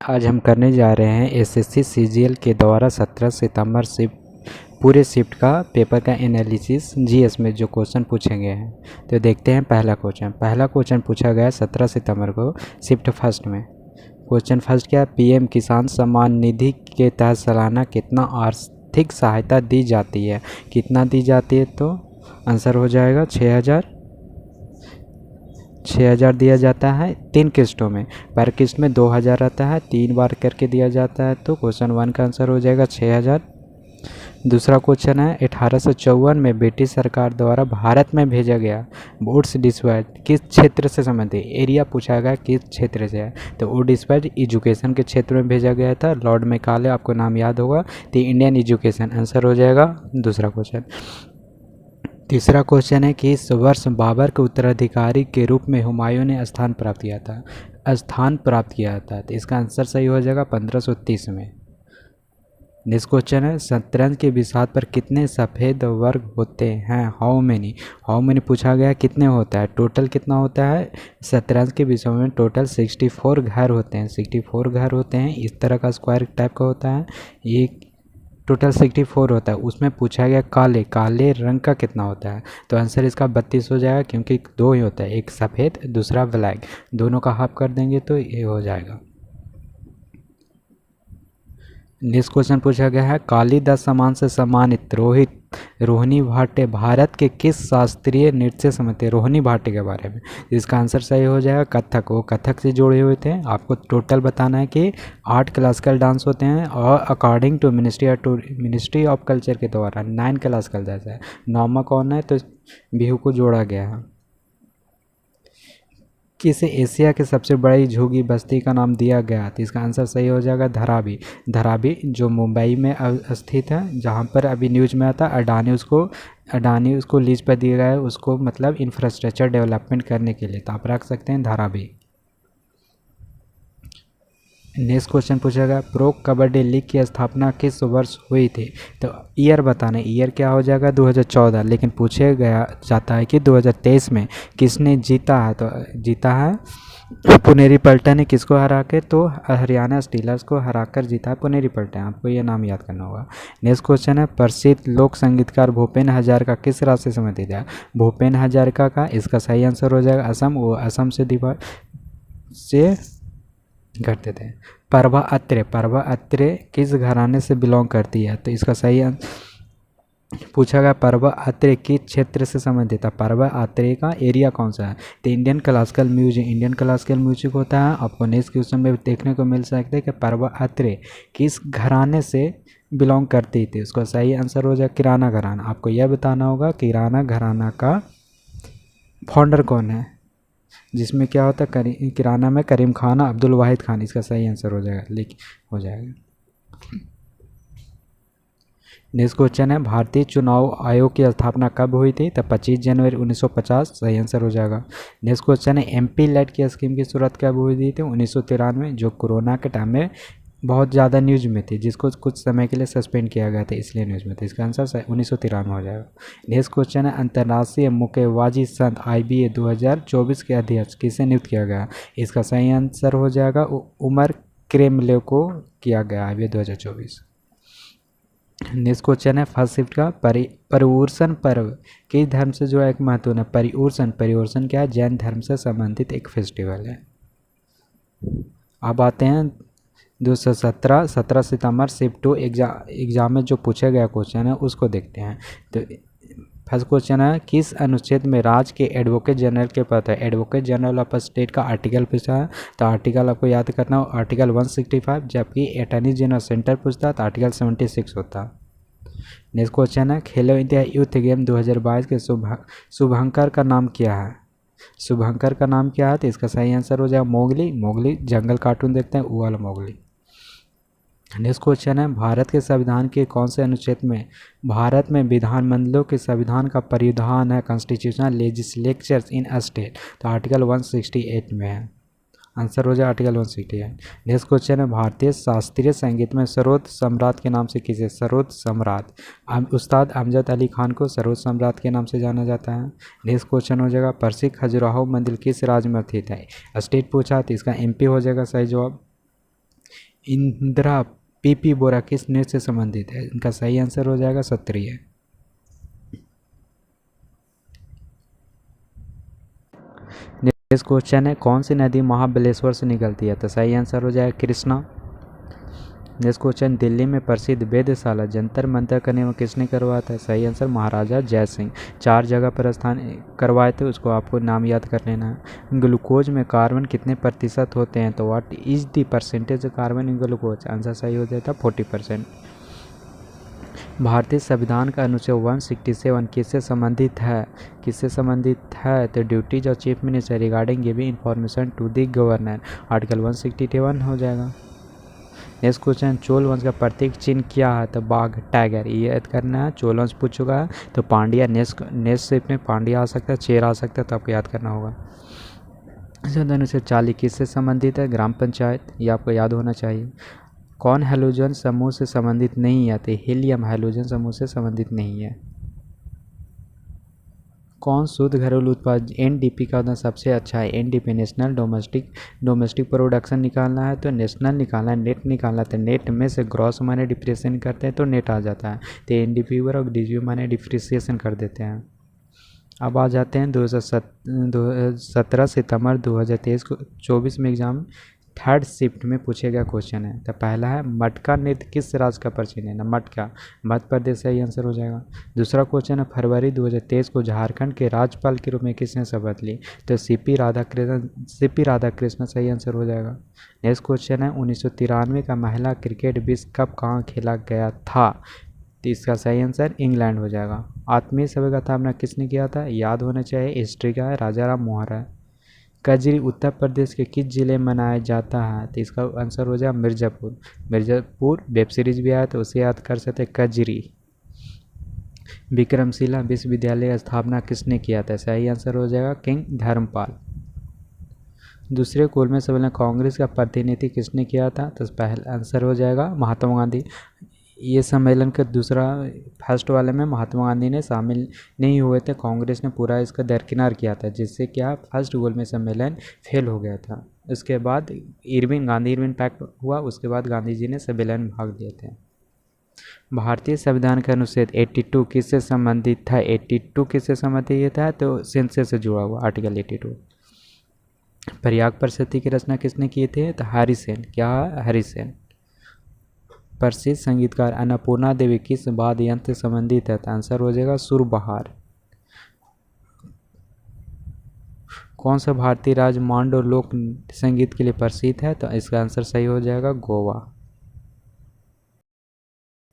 आज हम करने जा रहे हैं एसएससी सीजीएल के द्वारा 17 सितंबर से पूरे शिफ्ट का पेपर का एनालिसिस जीएस में जो क्वेश्चन पूछे गए हैं। तो देखते हैं पहला क्वेश्चन पूछा गया 17 सितंबर को शिफ्ट फर्स्ट में। क्वेश्चन फर्स्ट क्या है, पीएम किसान सम्मान निधि के तहत सालाना कितना आर्थिक सहायता दी जाती है। कितना दी जाती है, तो आंसर हो जाएगा 6,000 दिया जाता है 3 किस्तों में। पर किस्त में 2,000 रहता है, 3 बार करके दिया जाता है। तो क्वेश्चन 1 का आंसर हो जाएगा 6,000। दूसरा क्वेश्चन है, 1854 में ब्रिटिश सरकार द्वारा भारत में भेजा गया वुड्स डिस्पैच किस क्षेत्र से संबंधित, एरिया पूछा गया किस क्षेत्र से है। तो वुड डिस्पैच एजुकेशन के क्षेत्र में भेजा गया था। लॉर्ड मैकाले, आपको नाम याद होगा। तो इंडियन एजुकेशन आंसर हो जाएगा दूसरा क्वेश्चन। तीसरा क्वेश्चन है कि इस वर्ष बाबर के उत्तराधिकारी के रूप में हुमायूं ने स्थान प्राप्त किया था। तो इसका आंसर सही हो जाएगा 1530 में। नेक्स्ट क्वेश्चन है, शतरंज के बिसात पर कितने सफ़ेद वर्ग होते हैं। हाउ मेनी पूछा गया, कितने होता है, टोटल कितना होता है। शतरंज के विषय में टोटल 64 घर होते हैं। इस तरह का स्क्वायर टाइप का होता है, ये टोटल 64 होता है। उसमें पूछा गया काले रंग का कितना होता है। तो आंसर इसका 32 हो जाएगा, क्योंकि 2 ही होता है, एक सफ़ेद दूसरा ब्लैक, दोनों का हाफ कर देंगे तो ये हो जाएगा। नेक्स्ट क्वेश्चन पूछा गया है, कालिदास सम्मान से सम्मानित रोहिणी भाटे भारत के किस शास्त्रीय नृत्य से सम्मानित है। रोहिणी भाटे के बारे में इसका आंसर सही हो जाएगा कथक। वो कथक से जुड़े हुए थे। आपको टोटल बताना है कि 8 क्लासिकल डांस होते हैं और according to ministry of culture के द्वारा 9 क्लासिकल डांस है। 9वां कौन है, तो बिहू को जोड़ा गया है। किसे एशिया के सबसे बड़ी झुग्गी बस्ती का नाम दिया गया। तो इसका आंसर सही हो जाएगा धरावी जो मुंबई में स्थित है, जहाँ पर अभी न्यूज में आता अडानी उसको लीज पर दिया गया है, उसको मतलब इंफ्रास्ट्रक्चर डेवलपमेंट करने के लिए। तो आप रख सकते हैं धरावी। नेक्स्ट क्वेश्चन पूछा गया, प्रो कबड्डी लीग की स्थापना किस वर्ष हुई थी। तो ईयर बताना, ईयर क्या हो जाएगा 2014, लेकिन पूछे गया जाता है कि 2023 में किसने जीता है। तो जीता है पुनेरी पल्टन ने। किसको हरा के, तो हरियाणा स्टीलर्स को हराकर जीता है पुनेरी पल्टन। आपको ये नाम याद करना होगा। नेक्स्ट क्वेश्चन है, प्रसिद्ध लोक संगीतकार भूपेन हजारिका किस राज्य से संबंधित है। भूपेन हजारिका का इसका सही आंसर हो जाएगा असम। वो असम से करते थे। परवा अत्रे किस घराने से बिलोंग करती है। तो इसका सही पूछा गया, परवा अत्रे किस क्षेत्र से संबंधित है। परवा अत्रे का एरिया कौन सा है। तो इंडियन क्लासिकल म्यूजिक होता है। आपको नेक्स्ट क्वेश्चन में देखने को मिल सकता है कि परवा अत्रे किस घराने से बिलोंग करती थी। उसका सही आंसर हो जाए किराना घराना। आपको यह बताना होगा किराना घराना का फाउंडर कौन है, जिसमें क्या होता है किराना में करीम खान, अब्दुल वाहिद खान। इसका सही आंसर हो जाएगा। नेक्स्ट क्वेश्चन है, भारतीय चुनाव आयोग की स्थापना कब हुई थी। तो 25 जनवरी 1950। सही आंसर हो जाएगा। नेक्स्ट क्वेश्चन है, एमपी लेट की स्कीम की शुरुआत कब हुई थी। तो 1993, जो कोरोना के टाइम में बहुत ज़्यादा न्यूज में थी, जिसको कुछ समय के लिए सस्पेंड किया गया था, इसलिए न्यूज में था। इसका आंसर 1993 हो जाएगा। नेक्स्ट क्वेश्चन है, अंतर्राष्ट्रीय मुक्केबाजी संघ IBA 2024 के अध्यक्ष किसे नियुक्त किया गया। इसका सही आंसर हो जाएगा उमर क्रेमलेव को किया गया IBA 2024। नेक्स्ट क्वेश्चन है, फर्स्ट शिफ्ट का पर्युषण पर्व किस धर्म से जो एक महत्वपूर्ण है। पर्युषण क्या है, जैन धर्म से संबंधित एक फेस्टिवल है। अब आते हैं 17 सितंबर शिफ्ट 2 एग्जाम में जो पूछा गया क्वेश्चन है उसको देखते हैं। तो फर्स्ट क्वेश्चन है, किस अनुच्छेद में राज्य के एडवोकेट जनरल के पद है। एडवोकेट जनरल ऑफ स्टेट का आर्टिकल पूछा है। तो आर्टिकल आपको याद करना हो, आर्टिकल 165। जबकि अटॉर्नी जनरल सेंटर पूछता है तो आर्टिकल 76 होता। नेक्स्ट क्वेश्चन है, खेलो इंडिया यूथ गेम 2022 के शुभंकर का नाम क्या है। तो इसका सही आंसर हो जाएगा मोगली जंगल कार्टून देखते हैं वो वाला मोगली। नेक्स्ट क्वेश्चन है, भारत के संविधान के कौन से अनुच्छेद में भारत में विधानमंडलों के संविधान का परिधान है कॉन्स्टिट्यूशनल लेजिस्लेचर्स इन स्टेट। तो आर्टिकल 168 में है। आंसर हो जाए आर्टिकल 168। नेक्स्ट क्वेश्चन है, भारतीय शास्त्रीय संगीत में सरोद सम्राट के नाम से किसे। सरोद सम्राट उस्ताद अमजद अली खान को सरोद सम्राट के नाम से जाना जाता है। नेक्स्ट क्वेश्चन हो जाएगा, प्रसिद्ध खजुराहो मंदिर किस राज्य में स्थित है। स्टेट पूछा तो इसका MP हो जाएगा सही जवाब। इंदिरा पीपी बोरा किस नृत्य से संबंधित है? इनका सही आंसर हो जाएगा सत्रिय। नेक्स्ट क्वेश्चन है, कौन सी नदी महाबलेश्वर से निकलती है? तो सही आंसर हो जाएगा कृष्णा। नेक्स्ट क्वेश्चन, दिल्ली में प्रसिद्ध वेधशाला जंतर मंतर का निर्माण किसने करवाया था? सही आंसर महाराजा जय सिंह। 4 जगह पर स्थान करवाए थे, उसको आपको नाम याद कर लेना है। ग्लूकोज में कार्बन कितने प्रतिशत होते हैं? तो what is the percentage of carbon in glucose? Answer सही हो जाता 40%। भारतीय संविधान का अनुच्छेद 167 किससे संबंधित है? किससे संबंधित है? तो duties of chief minister regarding giving information to the governor, article 161 हो जाएगा। नेक्स्ट क्वेश्चन, चोल वंश का प्रतीक चिन्ह क्या है? तो बाघ, टाइगर, ये याद करना है। चोल वंश पूछ चुका है। तो पांड्या, नेक्स्ट शेप में पांड्या आ सकता है, चेर आ सकता है, तो आपको याद करना होगा। अनुच्छेद 40 किससे संबंधित है? ग्राम पंचायत, ये आपको याद होना चाहिए। कौन हैलोजन समूह से संबंधित नहीं है? तो हीलियम हैलोजन समूह से संबंधित नहीं है। कौन शुद्ध घरेलू उत्पाद एनडीपी का उदाहरण सबसे अच्छा है? एनडीपी नेशनल डोमेस्टिक प्रोडक्शन निकालना है तो नेशनल निकालना है, नेट निकालना है तो नेट में से ग्रॉस माने डिप्रिसिएशन करते हैं तो नेट आ जाता है। तो एनडीपी और डीजीपी माने डिप्रिसिएशन कर देते हैं। अब आ जाते हैं 17 सितंबर 2023 को 24 में एग्जाम थर्ड शिफ्ट में पूछे गया क्वेश्चन है। तो पहला है, मटका नृत्य किस राज्य का प्राचीन है? ना मटका मध्य प्रदेश सही आंसर हो जाएगा। दूसरा क्वेश्चन है, फरवरी 2023 को झारखंड के राज्यपाल के रूप में किसने शपथ ली? तो सीपी राधाकृष्णन सही आंसर हो जाएगा। नेक्स्ट क्वेश्चन है, 1993 का महिला क्रिकेट विश्व कप कहाँ खेला गया था? तो इसका सही आंसर इंग्लैंड हो जाएगा। आत्मीय सभा का स्थापना किसने किया था? याद होना चाहिए, हिस्ट्री का है, राजा राम मोहन राय। कजरी उत्तर प्रदेश के किस जिले में मनाया जाता है? तो इसका आंसर हो जाएगा मिर्जापुर वेब सीरीज भी आया तो उसे याद कर सकते हैं, कजरी। विक्रमशिला विश्वविद्यालय का स्थापना किसने किया था? सही आंसर हो जाएगा किंग धर्मपाल। दूसरे कुल में सम्मेलन कांग्रेस का प्रतिनिधि किसने किया था? तो पहला आंसर हो जाएगा महात्मा गांधी। ये सम्मेलन का दूसरा फर्स्ट वाले में महात्मा गांधी ने शामिल नहीं हुए थे, कांग्रेस ने पूरा इसका दरकिनार किया था, जिससे क्या फर्स्ट गोल में सम्मेलन फेल हो गया था। उसके बाद गांधी इरविन पैक्ट हुआ, उसके बाद गांधी जी ने सम्मेलन में भाग लिए थे। भारतीय संविधान का अनुच्छेद 82 किससे संबंधित था? 82 किससे संबंधित था? तो सेंसस से जुड़ा हुआ आर्टिकल 82। प्रयाग प्रसिद्धि की रचना किसने की थी? तो हरिसेन। क्या? हरिसेन। प्रसिद्ध संगीतकार अन्नपूर्णा देवी किस वाद्य यंत्र से संबंधित है? आंसर हो जाएगा सुरबहार। कौन सा भारतीय राज्य मांडो लोक संगीत के लिए प्रसिद्ध है? तो इसका आंसर सही हो जाएगा गोवा।